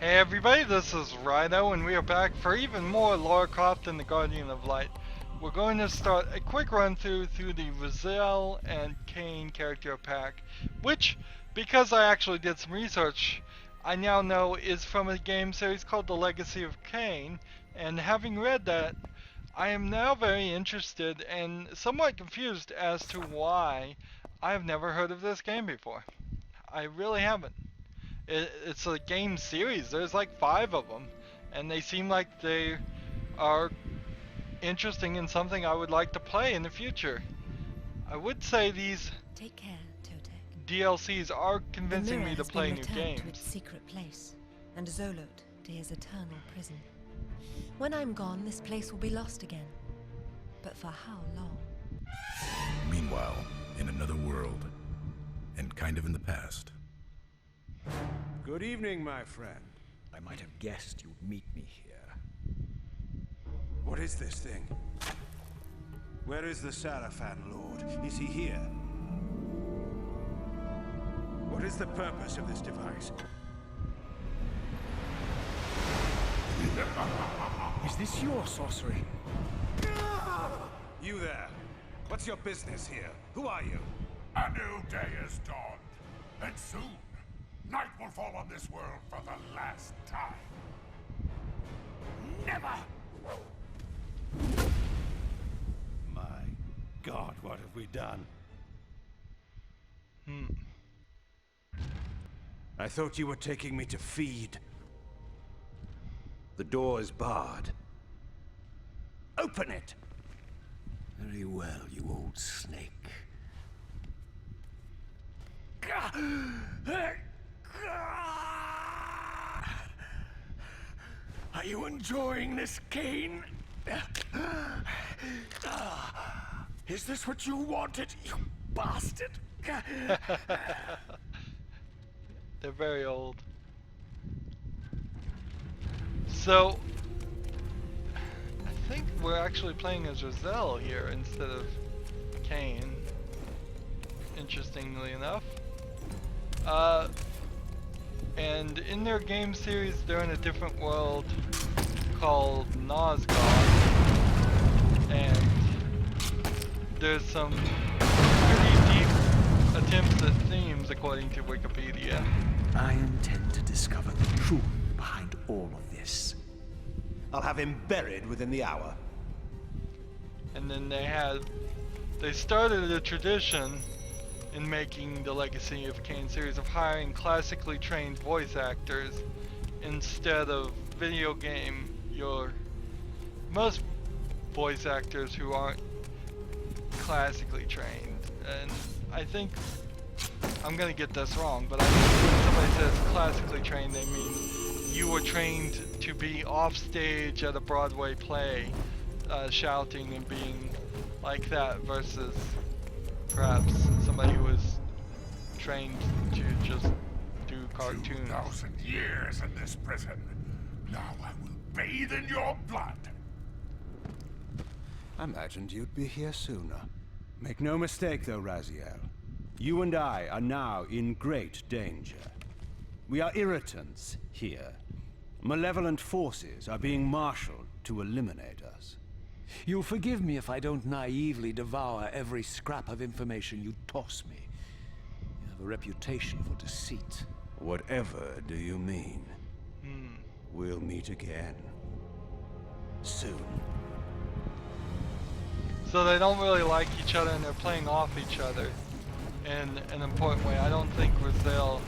Hey everybody, this is Rydo, and we are back for even more Lara Croft and the Guardian of Light. We're going to start a quick run through the Rizal and Kain character pack, which, because I actually did some research, I now know is from a game series called The Legacy of Kain, and having read that, I am now very interested and somewhat confused as to why I have never heard of this game before. I really haven't. It's a game series. There's like 5 of them, and they seem like they are interesting and something I would like to play in the future. I would say these Take care, Totek. DLCs are convincing me to has play been new returned to its games. secret place, and Zolot to his eternal prison. When I'm gone, this place will be lost again. But for how long? Meanwhile, in another world, and kind of in the past. Good evening, my friend. I might have guessed you'd meet me here. What is this thing? Where is the Sarafan Lord? Is he here? What is the purpose of this device? Is this your sorcery? You there. What's your business here? Who are you? A new day has dawned, and soon, night will fall on this world for the last time. Never! My God, what have we done? I thought you were taking me to feed. The door is barred. Open it! Very well, you old snake. Are you enjoying this, Kain? Is this what you wanted, you bastard? They're very old. So, I think we're actually playing as Rizal here instead of Kain, interestingly enough. And in their game series, they're in a different world called Nosgoth, and there's some pretty deep attempts at themes according to Wikipedia. I intend to discover the truth behind all of this. I'll have him buried within the hour. And then they started a tradition in making the Legacy of Kain series of hiring classically trained voice actors instead of video game most voice actors who aren't classically trained. And I think I'm gonna get this wrong, but I think when somebody says classically trained, they mean you were trained to be off stage at a Broadway play, shouting and being like that, versus perhaps somebody who was trained to just do cartoons. 2,000 years in this prison. Now I will bathe in your blood. I imagined you'd be here sooner. Make no mistake though, Raziel. You and I are now in great danger. We are irritants here. Malevolent forces are being marshaled to eliminate us. You'll forgive me if I don't naively devour every scrap of information you toss me. You have a reputation for deceit. Whatever do you mean? We'll meet again. Soon. So they don't really like each other and they're playing off each other in an important way. I don't think Raziel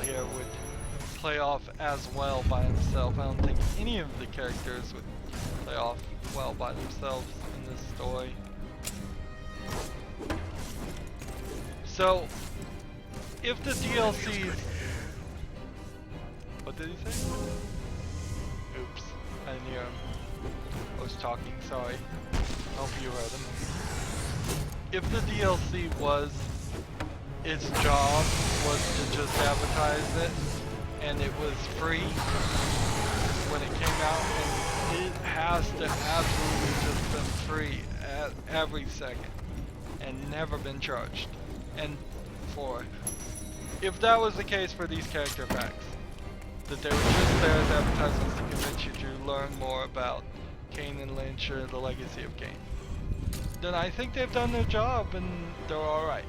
here would play off as well by himself. I don't think any of the characters would play off well by themselves in this story. So, if the DLCs... What did he say? Oops, I didn't hear him. I was talking, sorry. I hope you heard him. If the DLC was, its job was to just advertise it, and it was free when it came out, and it has to absolutely just been free at every second, and never been charged. And for if that was the case for these character packs, that they were just there as advertisements to convince you to learn more about Kain and Lynch or the legacy of Kain, then I think they've done their job and they're alright.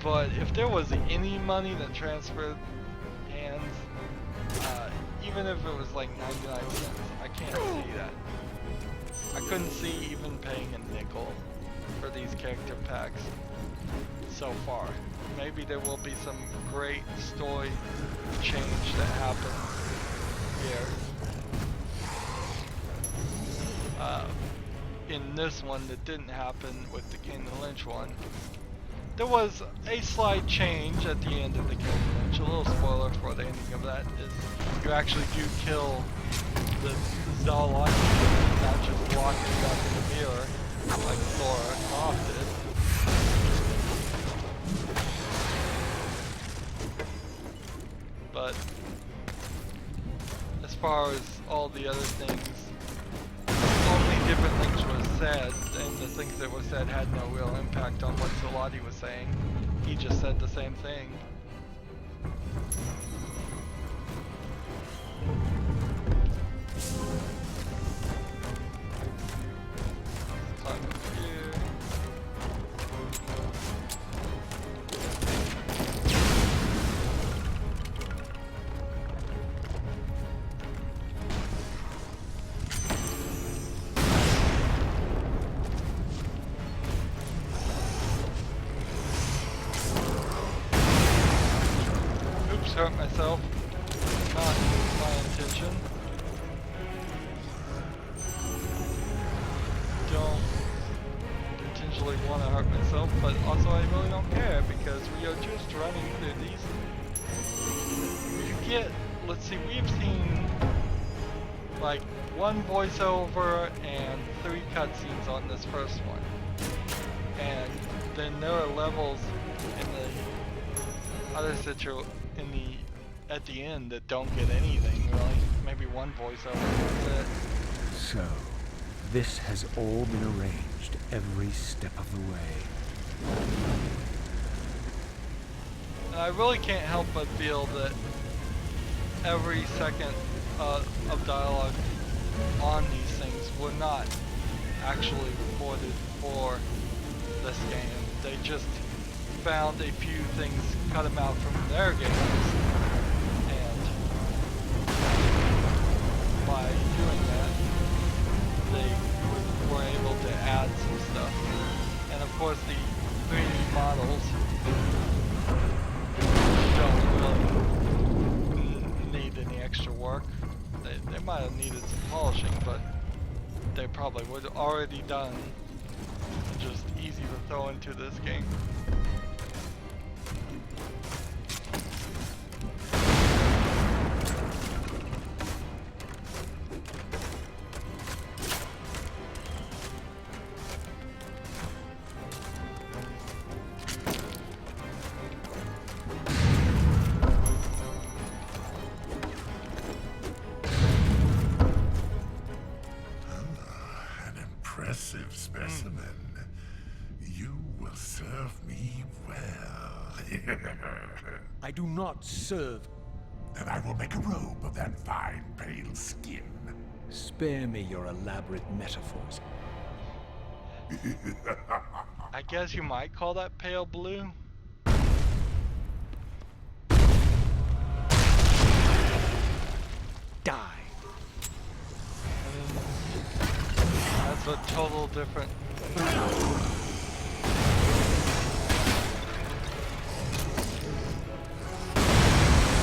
But if there was any money that transferred hands, even if it was like 99 cents, I can't see that. I couldn't see even paying a nickel for these character packs so far. Maybe there will be some great story change that happens here. In this one that didn't happen with the Kain and Lynch one. There was a slight change at the end of the Kain and Lynch. A little spoiler for the ending of that is you actually do kill the Zalot, not just lock it up in the mirror like Lara Croft did. But as far as all the other things, only different things were said, and the things that were said had no real impact on what Zalati was saying. He just said the same thing. Climb up here. Hurt myself. Not my intention. Don't intentionally want to hurt myself, but also I really don't care because we are just running through these. You get, let's see, we've seen like one voiceover and 3 cutscenes on this first one. And then there are levels in the other situation at the end that don't get anything really. Maybe one voiceover, that's it. So, this has all been arranged every step of the way. And I really can't help but feel that every second of dialogue on these things were not actually recorded for this game. They just found a few things, cut them out from their games, and by doing that, they were able to add some stuff. And of course, the 3D models don't really need any extra work. They might have needed some polishing, but they probably would have already done. Just easy to throw into this game. Impressive specimen. You will serve me well. I do not serve. Then I will make a robe of that fine, pale skin. Spare me your elaborate metaphors. I guess you might call that pale blue. Die. That's a total different.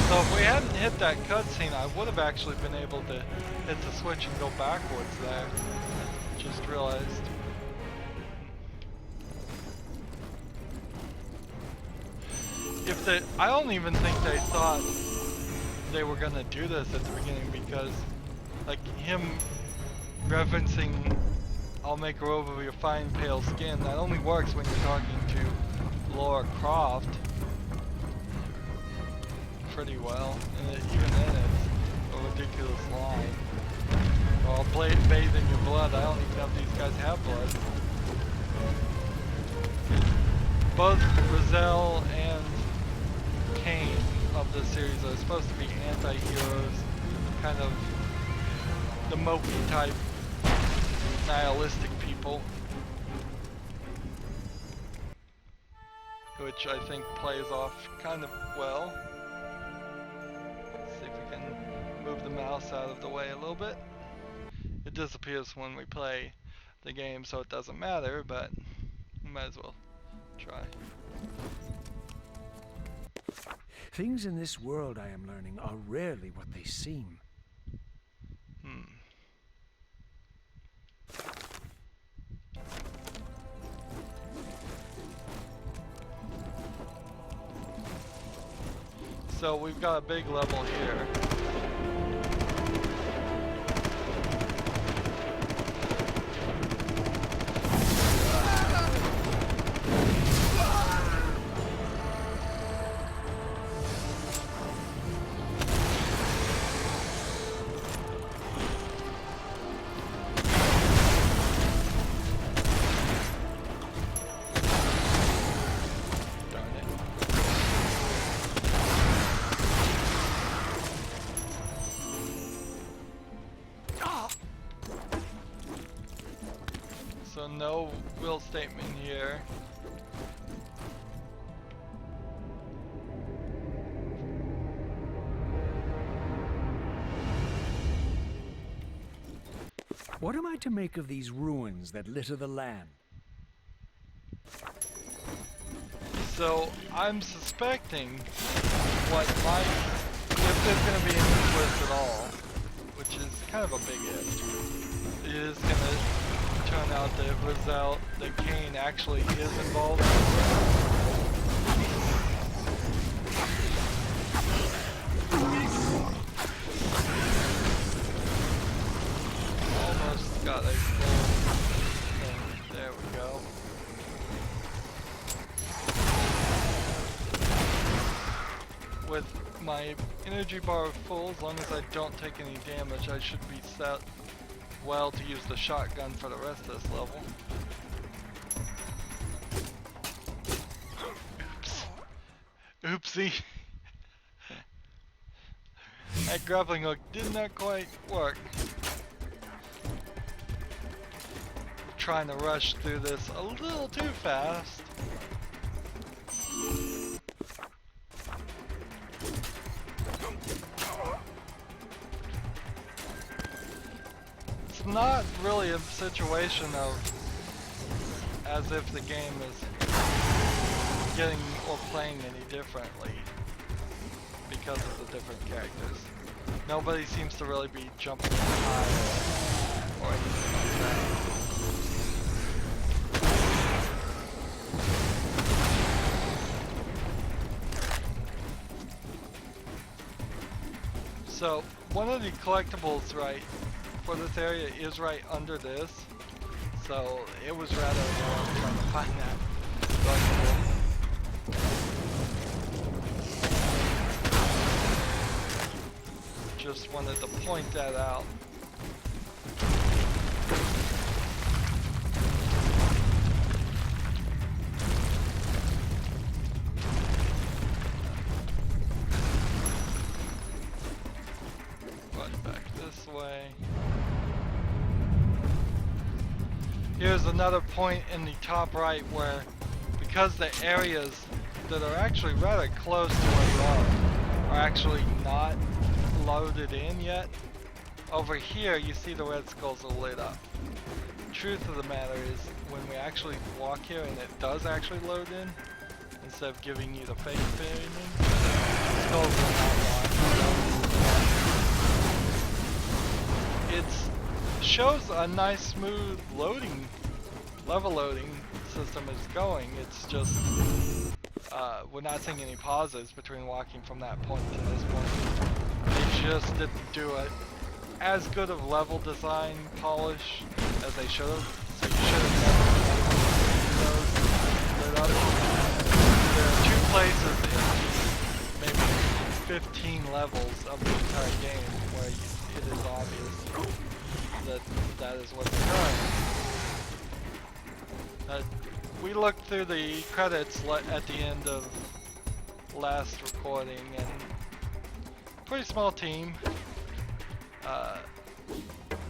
So if we hadn't hit that cutscene, I would have actually been able to hit the switch and go backwards there. Just realized. I don't even think they thought they were gonna do this at the beginning, because like him referencing I'll make a robe of your fine pale skin, that only works when you're talking to Lara Croft pretty well, and even then it's a ridiculous line. Well, bathe in your blood. I don't even know if these guys have blood. Both Rizal and Kain of this series are supposed to be anti-heroes, kind of the mopey type, nihilistic people, which I think plays off kind of well. Let's see if we can move the mouse out of the way a little bit. It disappears when we play the game, so it doesn't matter, but we might as well try. Things in this world, I am learning, are rarely what they seem. So we've got a big level here. So no will statement here. What am I to make of these ruins that litter the land? So I'm suspecting what might, if there's going to be any twist at all, which is kind of a big if, is going to turn out that Kain actually is involved. Almost got a full thing. There we go. With my energy bar full, as long as I don't take any damage, I should be set well to use the shotgun for the rest of this level. Oops. Oopsie. That grappling hook did not quite work. Trying to rush through this a little too fast. It's not really a situation of as if the game is getting or playing any differently because of the different characters. Nobody seems to really be jumping high or anything like that. So one of the collectibles for this area is right under this, so it was rather long trying to find that collectible. Just wanted to point that out. Here's another point in the top right where, because the areas that are actually rather close to where you are actually not loaded in yet, over here you see the red skulls are lit up. Truth of the matter is, when we actually walk here and it does actually load in, instead of giving you the fake feeling, the skulls are not locked. It shows a nice smooth level loading system is going. It's just we're not seeing any pauses between walking from that point to this point. They just didn't do as good of level design polish as they should have. So you should have never those lit up. There are two places in maybe 15 levels of the entire game where it is obvious that is what's occurring. We looked through the credits at the end of last recording, and pretty small team.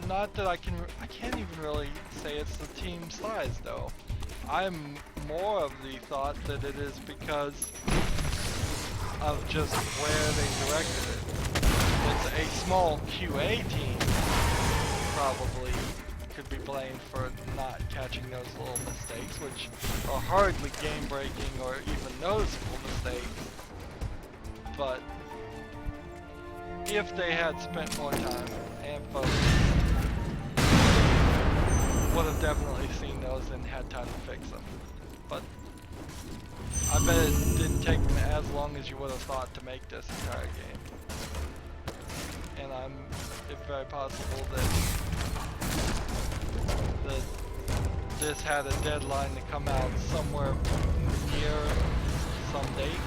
Not that I can't even really say it's the team size though. I'm more of the thought that it is because of just where they directed it. It's a small QA team, probably could be blamed for not catching those little mistakes, which are hardly game-breaking or even noticeable mistakes. But if they had spent more time and focus, would have definitely seen those and had time to fix them. But I bet it didn't take them as long as you would have thought to make this entire game. And it's very possible that this had a deadline to come out somewhere near some date.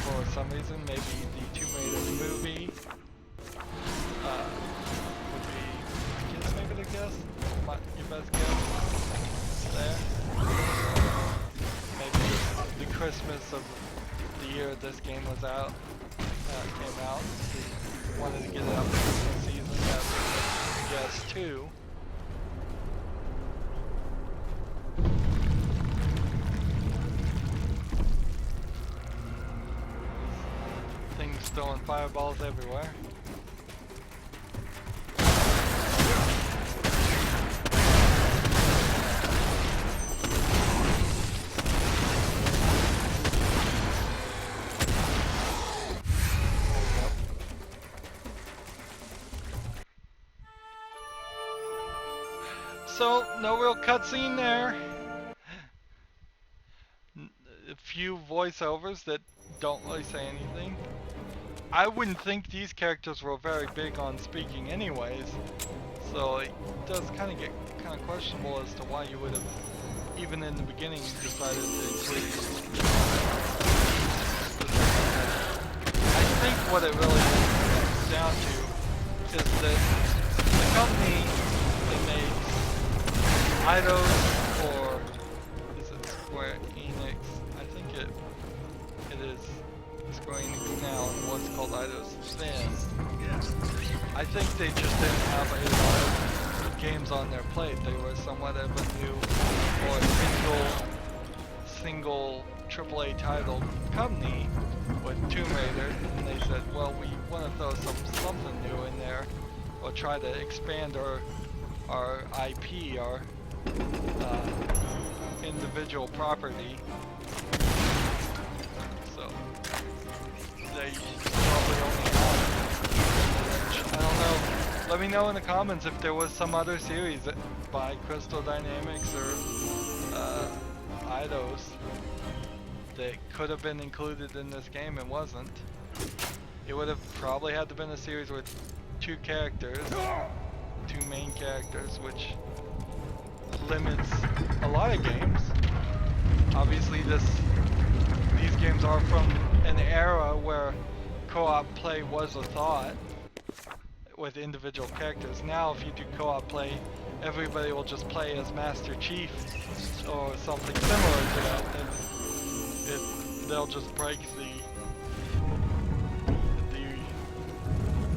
For some reason, maybe the Tomb Raider movie would be, I guess, maybe the guess, your best guess there. Maybe the Christmas of the year this game was out, came out. They wanted to get it out for Christmas season. That's a guess too. Things throwing fireballs everywhere. So, no real cutscene there. A few voiceovers that don't really say anything. I wouldn't think these characters were very big on speaking anyways, so it does kind of get kind of questionable as to why you would have, even in the beginning, decided to include these. I think what it really comes down to is that the company that makes Rydo, or is it Square Enix? I think it is Square Enix now, and what's called Rydo's then. I think they just didn't have a lot of games on their plate. They were somewhat of a new or single AAA title company with Tomb Raider, and they said, well, we want to throw something new in there, or try to expand our IP, our individual property. So they probably only have, I don't know. Let me know in the comments if there was some other series by Crystal Dynamics or Eidos that could have been included in this game and wasn't. It would have probably had to been a series with two characters, two main characters, which limits a lot of games. Obviously these games are from an era where co-op play was a thought with individual characters. Now if you do co-op play, everybody will just play as Master Chief or something similar to that, and they'll just break the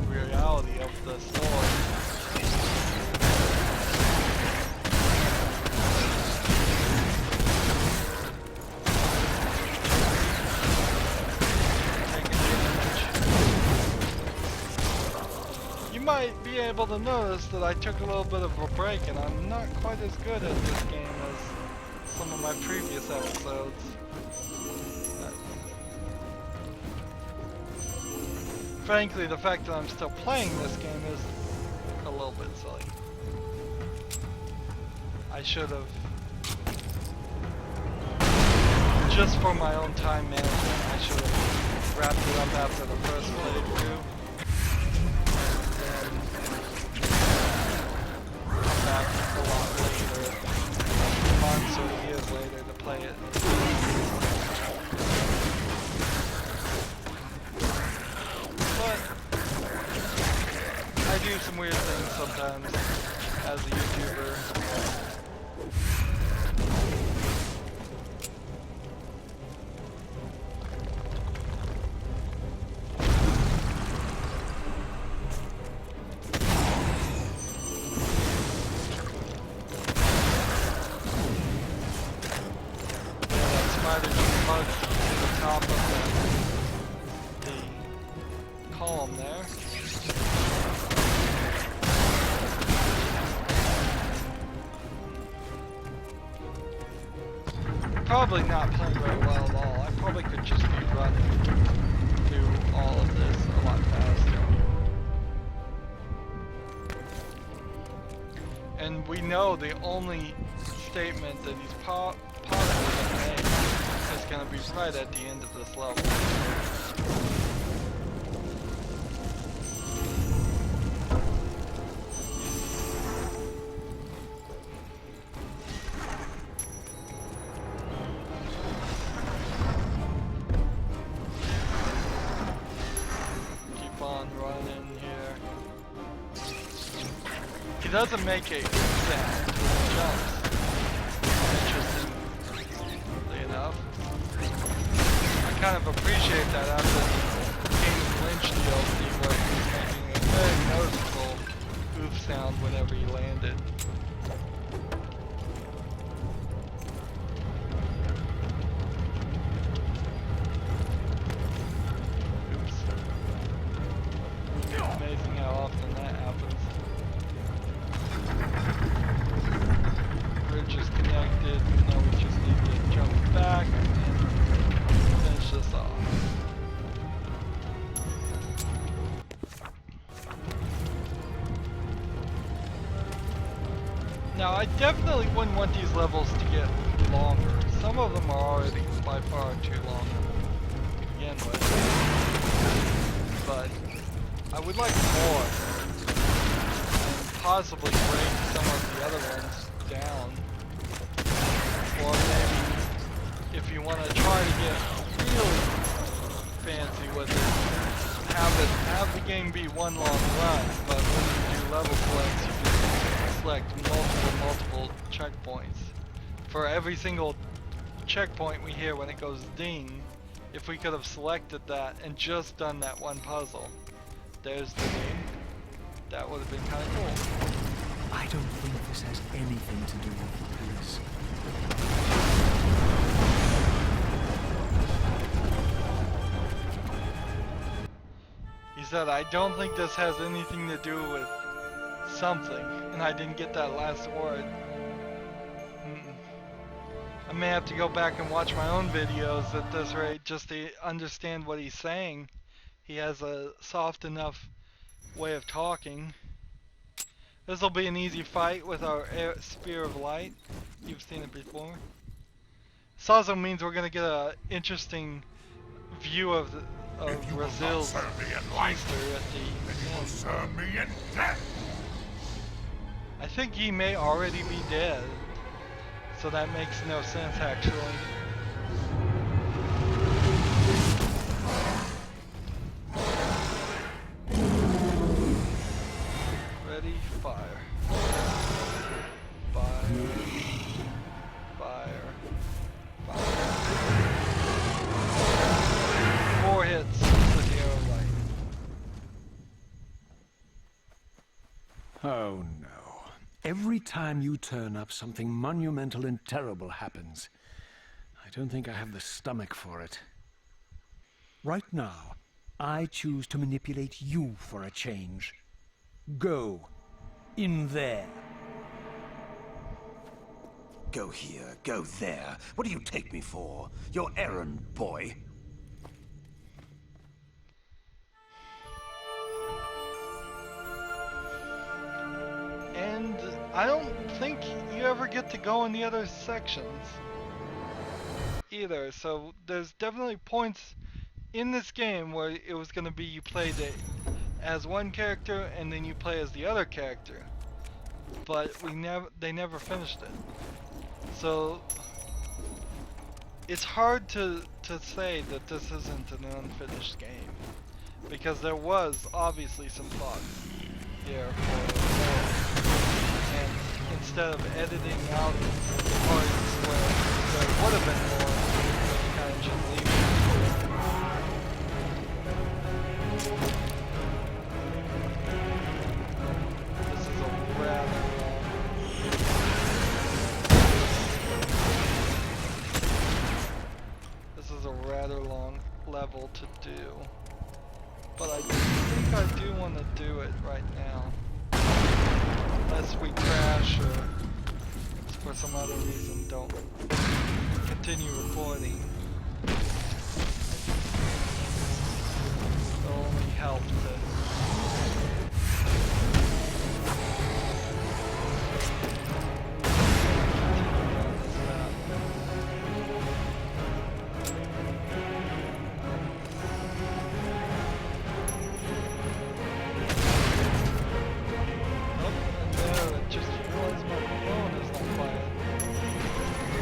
reality of the story. You might be able to notice that I took a little bit of a break, and I'm not quite as good at this game as some of my previous episodes. Frankly, the fact that I'm still playing this game is a little bit silly. I should have, just for my own time management, I should have wrapped it up after the first playthrough. And come back a lot later, months or years later, to play it. But I do some weird things sometimes as a YouTuber. poem there. Probably not playing very well at all. I probably could just be running through all of this a lot faster. And we know the only statement that he's possibly going to make is going to be right at the end of this level. Keep on running here. He doesn't make a sound when he jumps. Interestingly enough. I kind of appreciate that after the Kain Lynch DLC where he was making a very noticeable oof sound whenever he landed. Oops. Amazing how often that happens. Bridge is connected, now we just need to jump back and finish this off. Now I definitely wouldn't want these levels to get longer. Some of them are already by far too long to begin with. But I would like more. And possibly break some of the other ones down. Or maybe if you want to try to get really fancy with it, have the game be one long run, but when you do level selects, you can select multiple checkpoints. For every single checkpoint we hear when it goes ding, if we could have selected that and just done that one puzzle, there's the game. That would have been kind of cool. I don't think this has anything to do with the police. He said, I don't think this has anything to do with something, and I didn't get that last word. I may have to go back and watch my own videos at this rate just to understand what he's saying. He has a soft enough way of talking. This will be an easy fight with our Spear of Light. You've seen it before. This also means we're going to get an interesting view of Razil's keister at the You will serve me in death. I think he may already be dead, so that makes no sense actually. Ready, fire. Fire. Fire. Fire. 4 hits with the arrow light. Oh no. Every time you turn up, something monumental and terrible happens. I don't think I have the stomach for it. Right now, I choose to manipulate you for a change. Go. In there. Go here, go there. What do you take me for? Your errand boy? And I don't think you ever get to go in the other sections either, so there's definitely points in this game where it was going to be you played it as one character and then you play as the other character, but they never finished it. So it's hard to say that this isn't an unfinished game, because there was obviously some thought here for more. And instead of editing out the parts where there would have been more, they kind of just leave it. This is a rather long level to do, but I think I do want to do it right now. Unless we crash or for some other reason don't continue recording. It'll only help to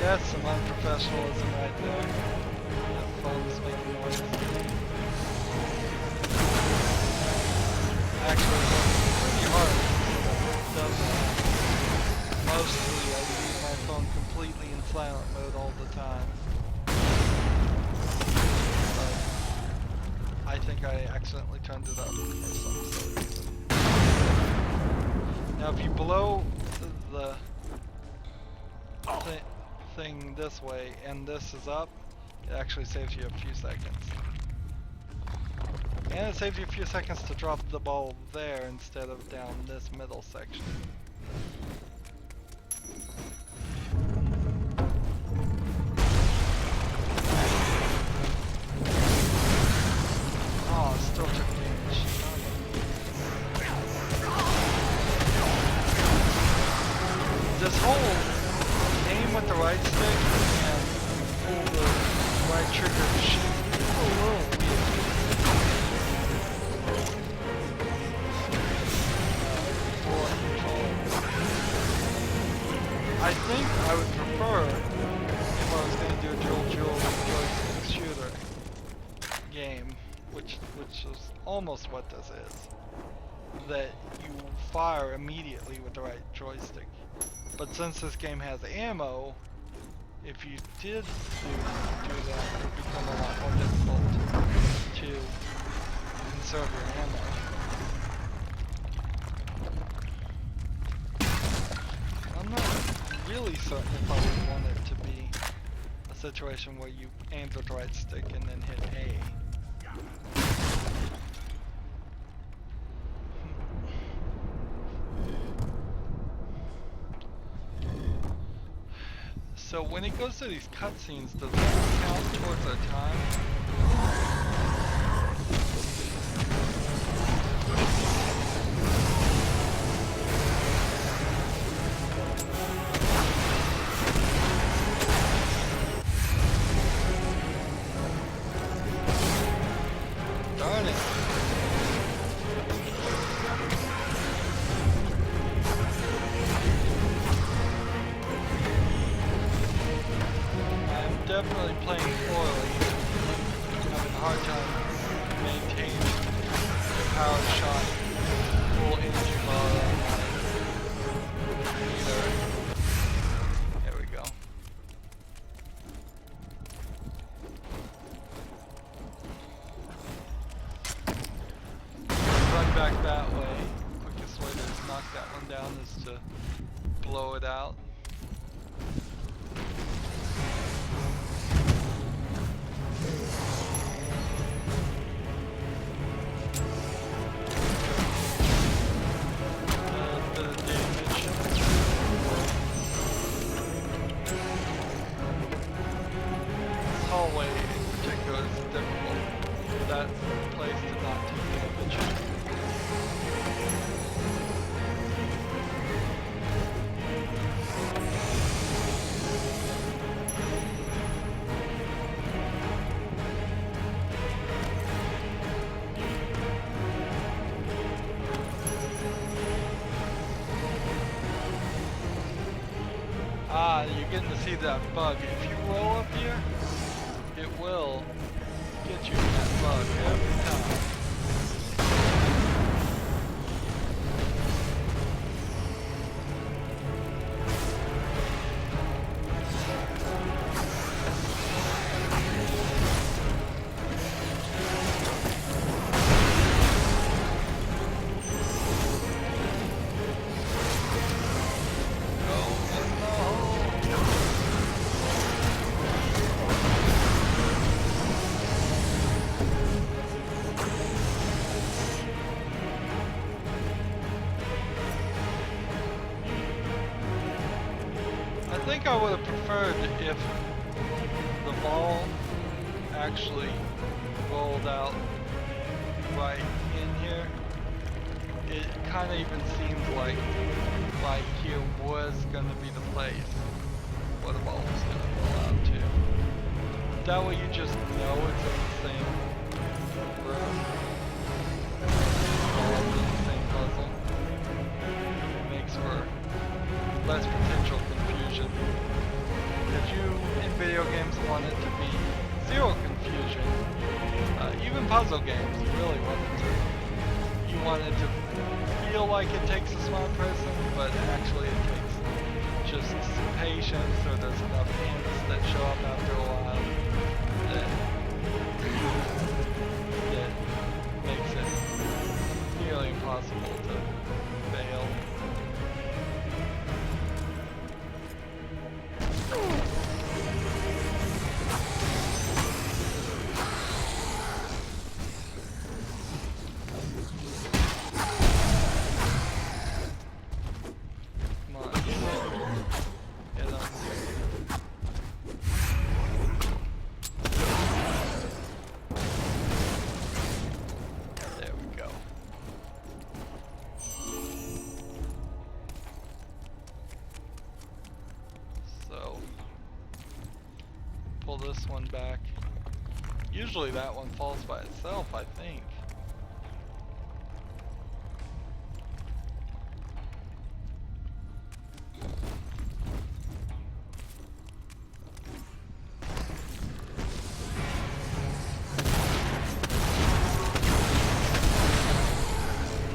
that's some unprofessionalism right there. That phone's making noise. Actually, it's pretty hard. It does that. Mostly, I leave my phone completely in silent mode all the time. But I think I accidentally turned it up for some silly reason. Now, if you blow the thing this way and this is up, it actually saves you a few seconds. And it saves you a few seconds to drop the ball there instead of down this middle section. Oh, it still took damage. This whole aim with the right stick and pull the right trigger to shoot. It's a little weird. I think I would prefer if I was going to do a dual joystick shooter game, which is almost what this is, that you fire immediately with the right joystick. But since this game has ammo, if you did do that, it would become a lot more difficult to conserve your ammo. I'm not really certain if I would want it to be a situation where you aim with the right stick and then hit A. So when it goes to these cutscenes, does that count towards our time? Darn it. Definitely playing poorly. Having a hard time maintaining the power shot full energy bar on my computer. There we go. Run back that way. Quickest way to knock that one down is to blow it out. Hallway in particular is difficult. That place did not take damage. Ah, you're getting to see that bug. If you roll up here, it will get you in that bug every time. think I would have preferred if the ball actually rolled out right in here. It kind of even seemed like here was going to be the place where the ball was going to roll out to. That way you just know it's in the same room. All in the same puzzle. It makes for less potential confusion. If you, in video games, want it to be zero confusion, even puzzle games, you really want it to. You want it to feel like it takes a smart person, but actually it takes just some patience, or there's enough hints that show up after a while that makes it nearly impossible to fail. This one back. Usually that one falls by itself, I think.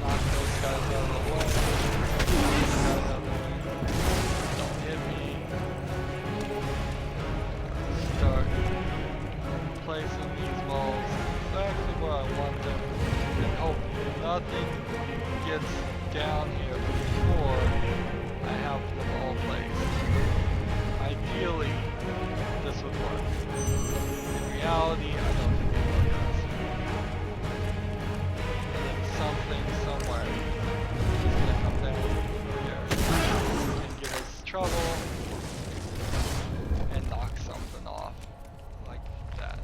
Knock those guys out of the way. Don't hit me. Start placing these balls exactly where I want them and hope nothing gets down here before I have them all placed. Ideally, this would work. In reality, I don't think it really does. And then something somewhere is going to come down here and give us trouble and knock something off. Like that.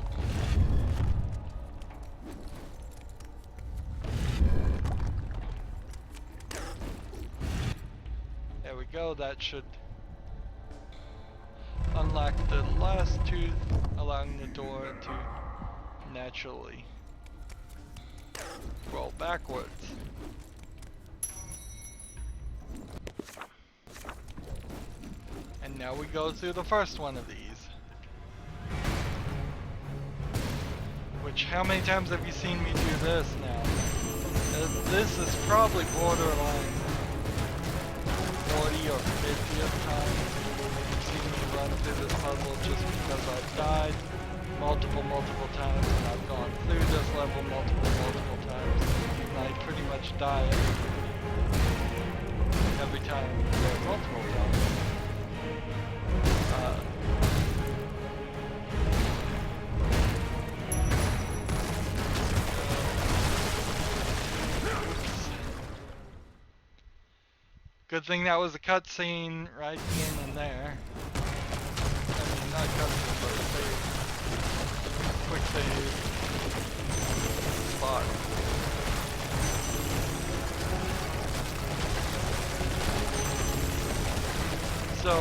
There we go, that should unlock the last tooth, allowing the door to naturally roll backwards. And now we go through the first one of these. Which, how many times have you seen me do this now? This is probably borderline 40 or 50th time you've seen me run through this puzzle, just because I've died multiple times, and I've gone through this level multiple times, and I pretty much die every time, multiple times. Good thing that was a cutscene right then and there. I mean, not cutscene, but a save. Quick save. Spot. So,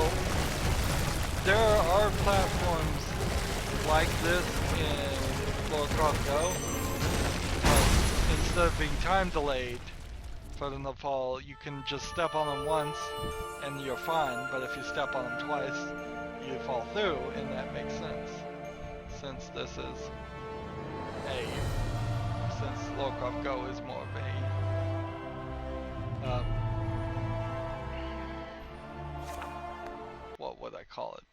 there are platforms like this in Lara Croft Go. Instead of being time delayed for them to fall, you can just step on them once and you're fine, but if you step on them twice, you fall through, and that makes sense. Since this is since Lara Croft Go is more of a, what would I call it?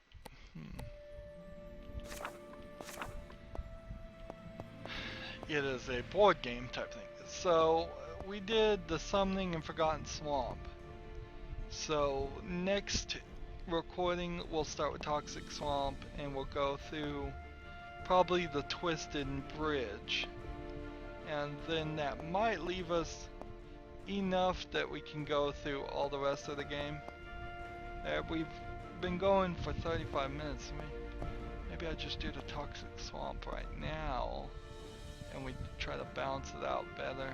It is a board game type thing. So, we did the Summoning and Forgotten Swamp. So next recording we'll start with Toxic Swamp, and we'll go through probably the Twisted Bridge. And then that might leave us enough that we can go through all the rest of the game. We've been going for 35 minutes. Maybe I just do the toxic swamp right now, and we try to balance it out better.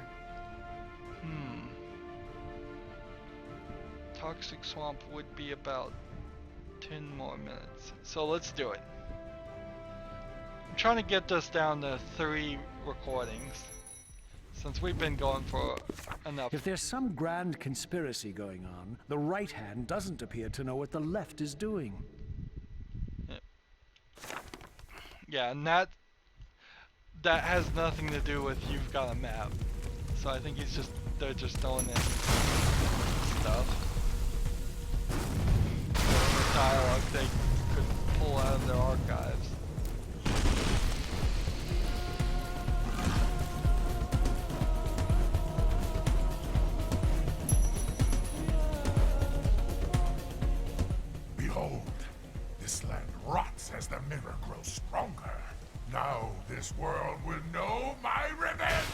Toxic swamp would be about 10 more minutes, so let's do it. I'm trying to get this down to 3 recordings, since we've been going for enough. If there's some grand conspiracy going on, the right hand doesn't appear to know what the left is doing. Yeah, and that has nothing to do with you've got a map. So I think they're just throwing in stuff. Dialogue they could pull out of their archives. Behold, this land rots as the mirror grows stronger. Now this world will know my revenge!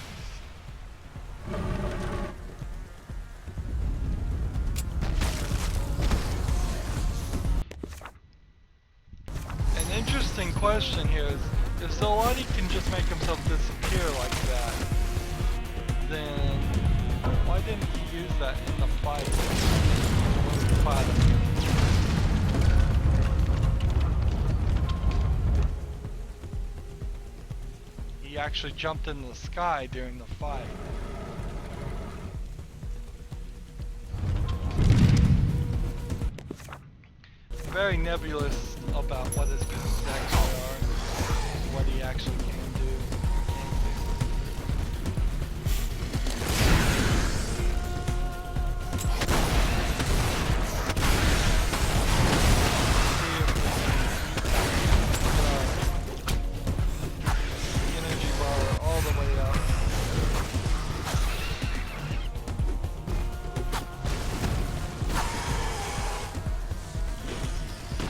An interesting question here is, if Zolati can just make himself disappear like that, then why didn't he use that in the fight? He actually jumped in the sky during the fight. Very nebulous about what his powers actually are, what he actually can do. Energy bar all the way up.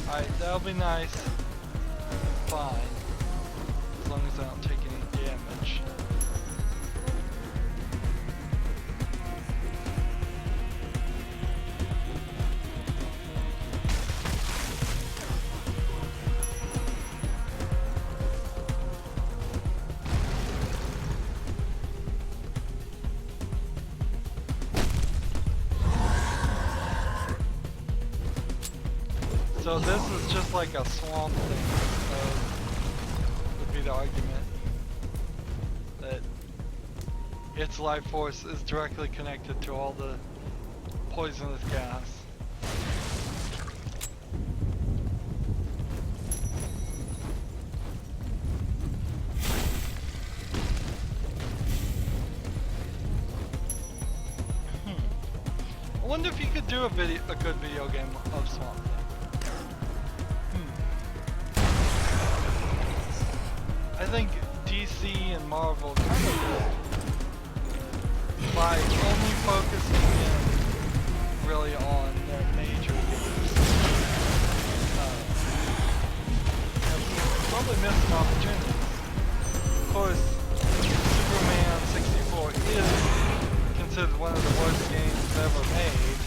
Alright, that'll be nice. Fine. As long as I don't take any damage. So this is just like a swamp thing, would be the argument. That its life force is directly connected to all the poisonous gas. I wonder if you could do a good video game of Swamp Thing. I think DC and Marvel kind of did by only focusing in really on their major games. Probably missed some opportunities. Of course, Superman 64 is considered one of the worst games ever made.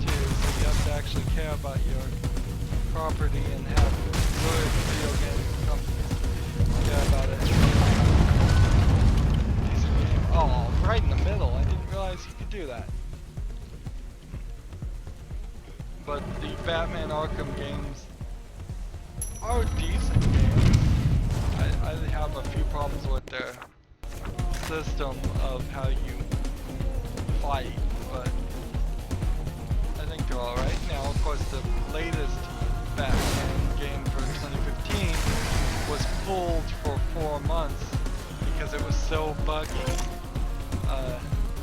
Too, so you have to actually care about your property and have good video game companies care about it. Decent game. Oh, right in the middle. I didn't realize you could do that. But the Batman Arkham games are decent games. I have a few problems with their system of how you fight, but I think they're alright. Now, of course, the latest Batman game for 2015 was pulled for 4 months because it was so buggy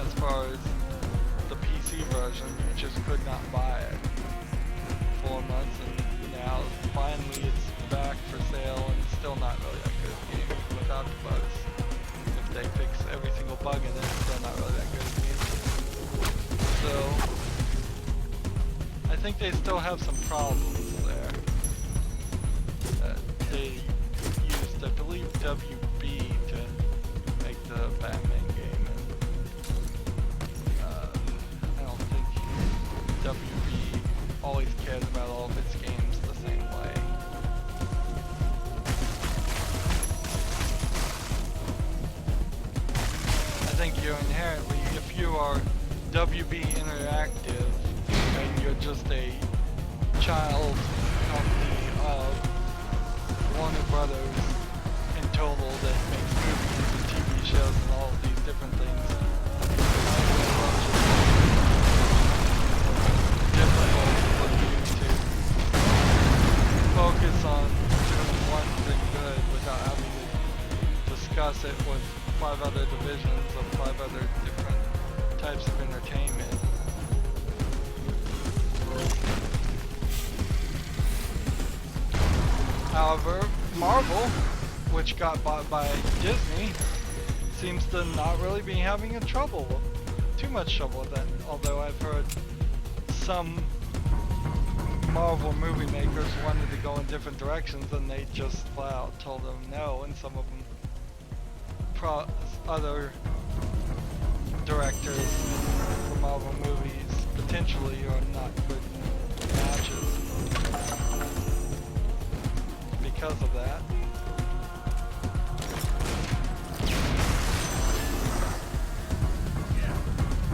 as far as the PC version. You just could not buy it. 4 months, and now finally it's back for sale, and it's still not really that good a game without the bugs. If they fix every single bug in it, it's still not really that good a game. So I think they still have some problems there. They used, I believe, WB to make the Batman game, and I don't think WB always cared inherently, if you are WB Interactive and you're just a child company of Warner Brothers in total that makes movies and TV shows and all of these different things, difficult for you to focus on doing one thing good without having to discuss it with 5 other divisions of 5 other different types of entertainment. However, Marvel, which got bought by Disney, seems to not really be having too much trouble with that. Although I've heard some Marvel movie makers wanted to go in different directions and they just flat out told them no, and some of them other directors for Marvel movies potentially are not good matches because of that.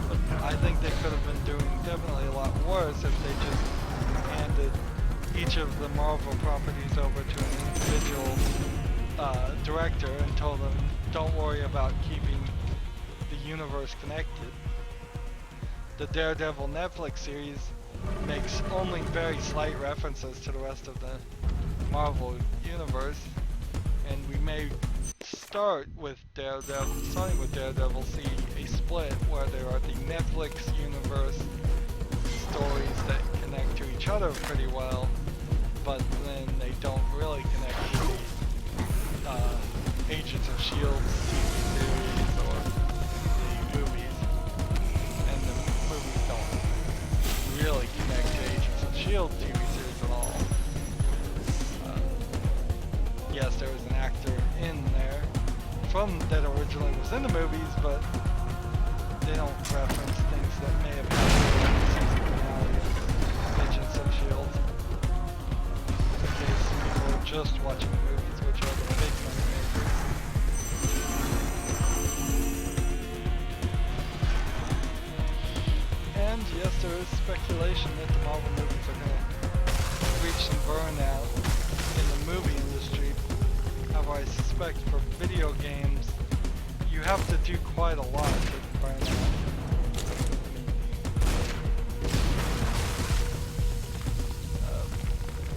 But I think they could have been doing definitely a lot worse if they just handed each of the Marvel properties over to an individual director and told them, don't worry about keeping the universe connected. The Daredevil Netflix series makes only very slight references to the rest of the Marvel universe, and we may starting with Daredevil, see a split where there are the Netflix universe stories that connect to each other pretty well, but then they don't really connect to the Agents of S.H.I.E.L.D. TV series or the movies, and the movies don't really connect to Agents of S.H.I.E.L.D. TV series at all. Yes, there was an actor in there that originally was in the movies, but they don't reference things that may have happened in the season finale of Agents of S.H.I.E.L.D. in case people are just watching the movies, which are the big money makers. And yes, there is speculation that the Marvel movies are going to reach some burnout in the movie industry. However, I suspect for video games, you have to do quite a lot to burn out.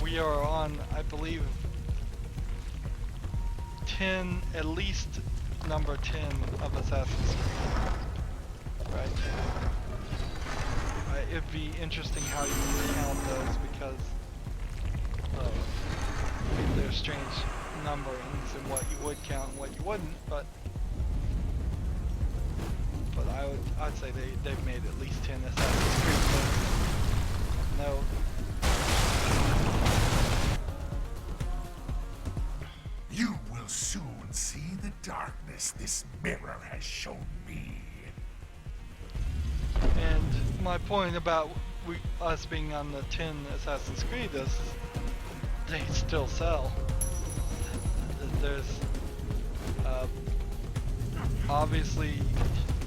We are on, I believe, at least number 10 of Assassin's Creed. Right? It'd be interesting how you count those because there's strange numberings and what you would count and what you wouldn't, but I'd say they've made at least 10 Assassin's Creed games. No. You will soon see the darkness this mirror has shown me. And my point about us being on the 10 Assassin's Creed is they still sell. There's obviously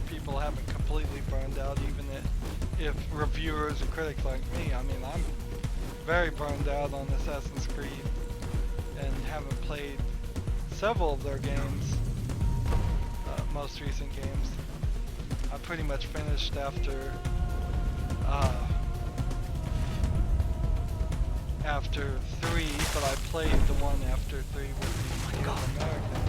people haven't completely burned out, even if reviewers and critics like me. I mean, I'm very burned out on Assassin's Creed and haven't played several of their games, most recent games. I pretty much finished after 3, but I played the one after 3 with the Native American.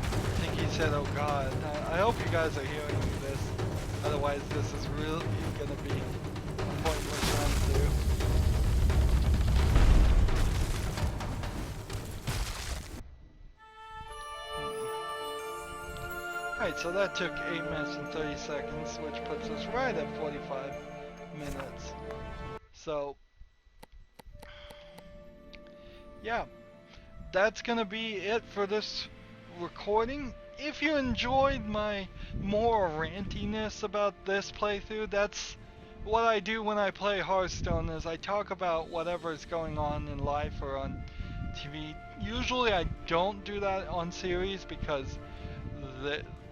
I think he said, oh god. I hope you guys are hearing this, otherwise this is really going to be a pointless run through. Alright, so that took 8 minutes and 30 seconds, which puts us right at 45 minutes. So, yeah, that's gonna be it for this recording. If you enjoyed my more rantiness about this playthrough, that's what I do when I play Hearthstone, is I talk about whatever's going on in life or on TV. Usually I don't do that on series because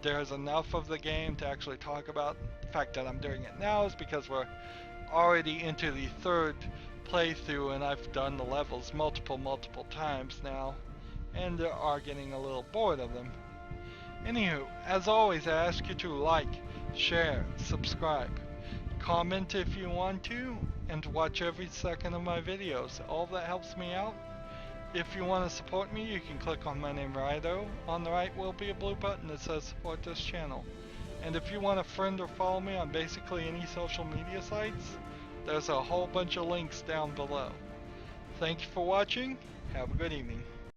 there's enough of the game to actually talk about. The fact that I'm doing it now is because we're already into the third playthrough and I've done the levels multiple times now and are getting a little bored of them. Anywho, as always, I ask you to like, share, subscribe, comment if you want to, and watch every second of my videos. All that helps me out. If you want to support me, you can click on my name Rydo. On the right will be a blue button that says support this channel. And if you want to friend or follow me on basically any social media sites, there's a whole bunch of links down below. Thank you for watching. Have a good evening.